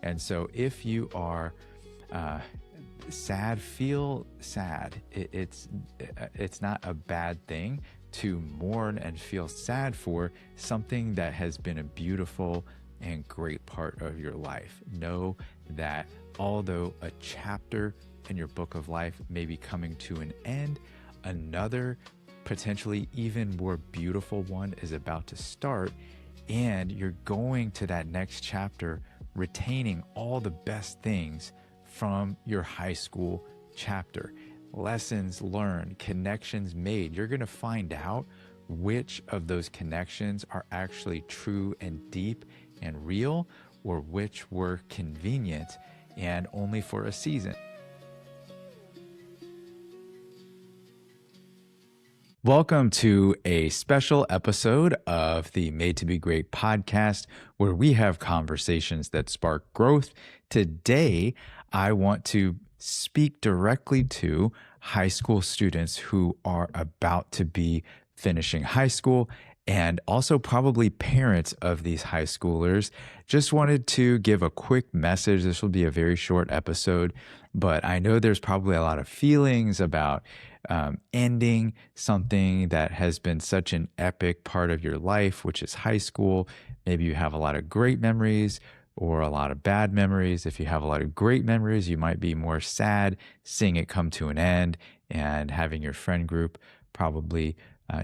And so if you are sad, feel sad. It's not a bad thing to mourn and feel sad for something that has been a beautiful and great part of your life. Know that although a chapter in your book of life may be coming to an end, another potentially even more beautiful one is about to start, and you're going to that next chapter retaining all the best things from your high school chapter. Lessons learned, connections made. You're going to find out which of those connections are actually true and deep and real, or which were convenient and only for a season. Welcome to a special episode of the Made to Be Great podcast, where we have conversations that spark growth. Today, I want to speak directly to high school students who are about to be finishing high school, and also probably parents of these high schoolers. Just wanted to give a quick message. This will be a very short episode, but I know there's probably a lot of feelings about ending something that has been such an epic part of your life, which is high school. Maybe you have a lot of great memories or a lot of bad memories. If you have a lot of great memories, you might be more sad seeing it come to an end and having your friend group probably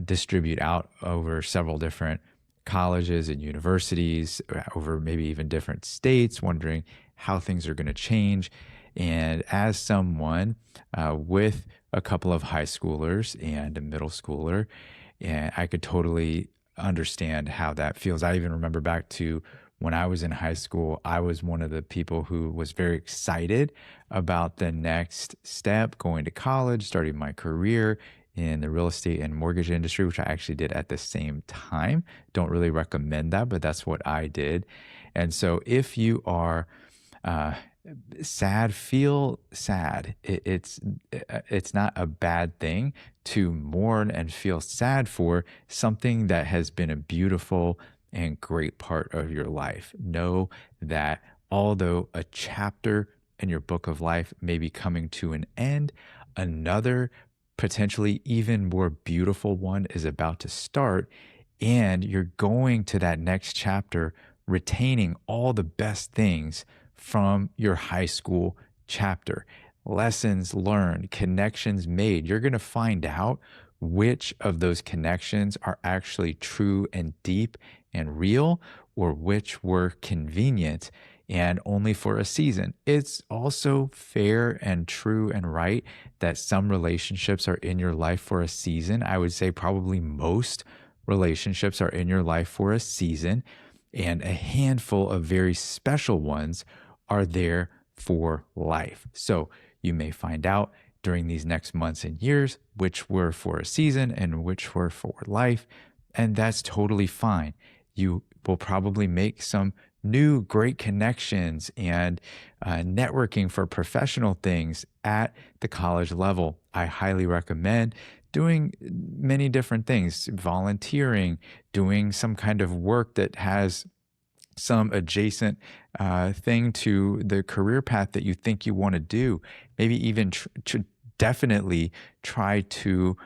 distribute out over several different colleges and universities, over maybe even different states, wondering how things are going to change. And as someone with a couple of high schoolers and a middle schooler, and I could totally understand how that feels. I even remember back to when I was in high school, I was one of the people who was very excited about the next step, going to college, starting my career in the real estate and mortgage industry, which I actually did at the same time. Don't really recommend that, but that's what I did. And so if you are sad, feel sad. It's not a bad thing to mourn and feel sad for something that has been a beautiful and great part of your life. Know that although a chapter in your book of life may be coming to an end, another potentially even more beautiful one is about to start, and you're going to that next chapter retaining all the best things from your high school chapter. Lessons learned, connections made. You're going to find out which of those connections are actually true and deep and real, or which were convenient and only for a season. It's also fair and true and right that some relationships are in your life for a season. I would say probably most relationships are in your life for a season, and a handful of very special ones are there for life. So you may find out during these next months and years which were for a season and which were for life, and that's totally fine. You will probably make some new great connections and networking for professional things at the college level. I highly recommend doing many different things, volunteering, doing some kind of work that has some adjacent thing to the career path that you think you want to do. Maybe even definitely try to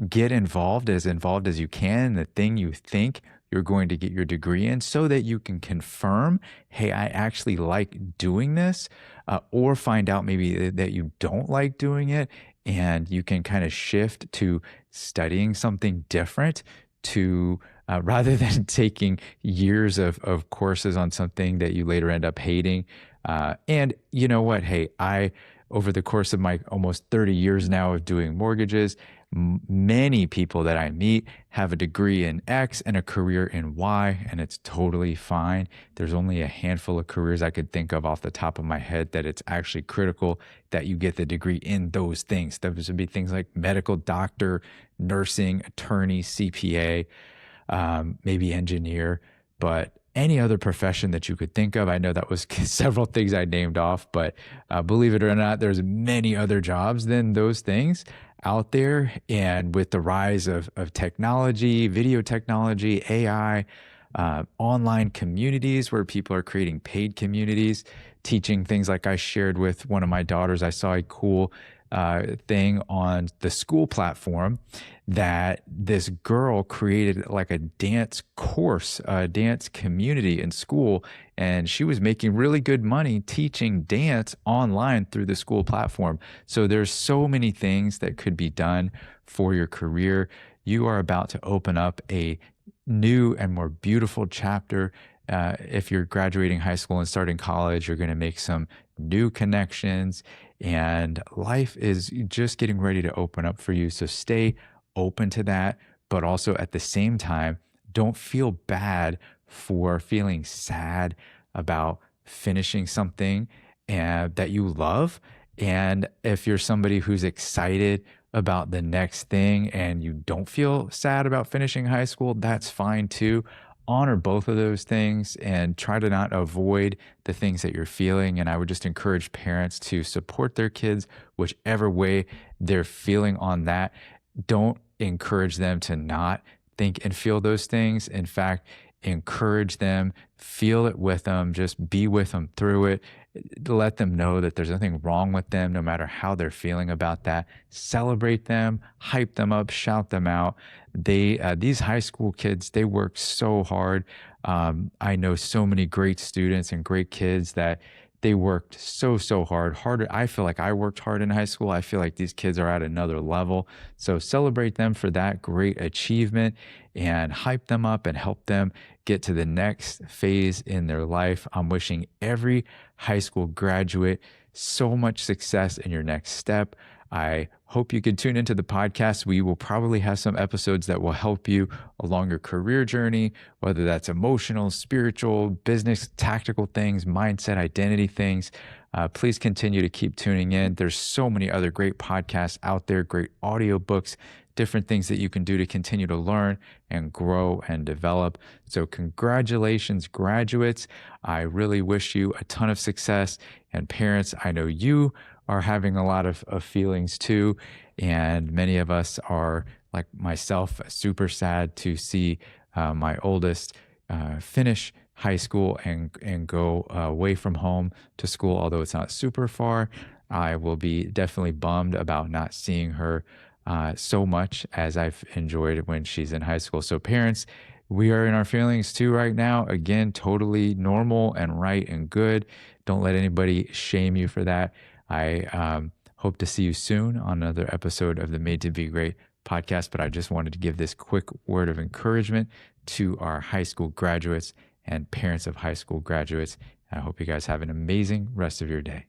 get involved as you can in the thing you think you're going to get your degree in, so that you can confirm, hey, I actually like doing this, or find out maybe that you don't like doing it, and you can kind of shift to studying something different to rather than taking years of courses on something that you later end up hating. And you know what? Hey, over the course of my almost 30 years now of doing mortgages, many people that I meet have a degree in X and a career in Y, and it's totally fine. There's only a handful of careers I could think of off the top of my head that it's actually critical that you get the degree in those things. Those would be things like medical doctor, nursing, attorney, CPA, maybe engineer, but any other profession that you could think of. I know that was several things I named off, but believe it or not, there's many other jobs than those things out there. And with the rise of technology, video technology, AI, online communities where people are creating paid communities, teaching things like I shared with one of my daughters. I saw a cool thing on the school platform that this girl created like a dance course, a dance community in school. And she was making really good money teaching dance online through the school platform. So there's so many things that could be done for your career. You are about to open up a new and more beautiful chapter. If you're graduating high school and starting college, you're going to make some new connections, and life is just getting ready to open up for you. So stay open to that, but also at the same time, don't feel bad for feeling sad about finishing something and that you love. And if you're somebody who's excited about the next thing and you don't feel sad about finishing high school, that's fine too. Honor both of those things and try to not avoid the things that you're feeling. And I would just encourage parents to support their kids whichever way they're feeling on that. Don't encourage them to not think and feel those things. In fact, encourage them, feel it with them, just be with them through it. Let them know that there's nothing wrong with them, no matter how they're feeling about that. Celebrate them, hype them up, shout them out. These high school kids, they work so hard. I know so many great students and great kids that they worked so hard, harder. I feel like I worked hard in high school. I feel like these kids are at another level. So celebrate them for that great achievement and hype them up and help them get to the next phase in their life. I'm wishing every high school graduate so much success in your next step. I hope you can tune into the podcast. We will probably have some episodes that will help you along your career journey, whether that's emotional, spiritual, business, tactical things, mindset, identity things. Please continue to keep tuning in. There's so many other great podcasts out there, great audiobooks, different things that you can do to continue to learn and grow and develop. So congratulations, graduates. I really wish you a ton of success. And parents, I know you are having a lot of feelings too. And many of us are, like myself, super sad to see my oldest finish high school and go away from home to school, although it's not super far. I will be definitely bummed about not seeing her so much as I've enjoyed when she's in high school. So parents, we are in our feelings too right now. Again, totally normal and right and good. Don't let anybody shame you for that. I hope to see you soon on another episode of the Made to Be Great podcast, but I just wanted to give this quick word of encouragement to our high school graduates and parents of high school graduates. I hope you guys have an amazing rest of your day.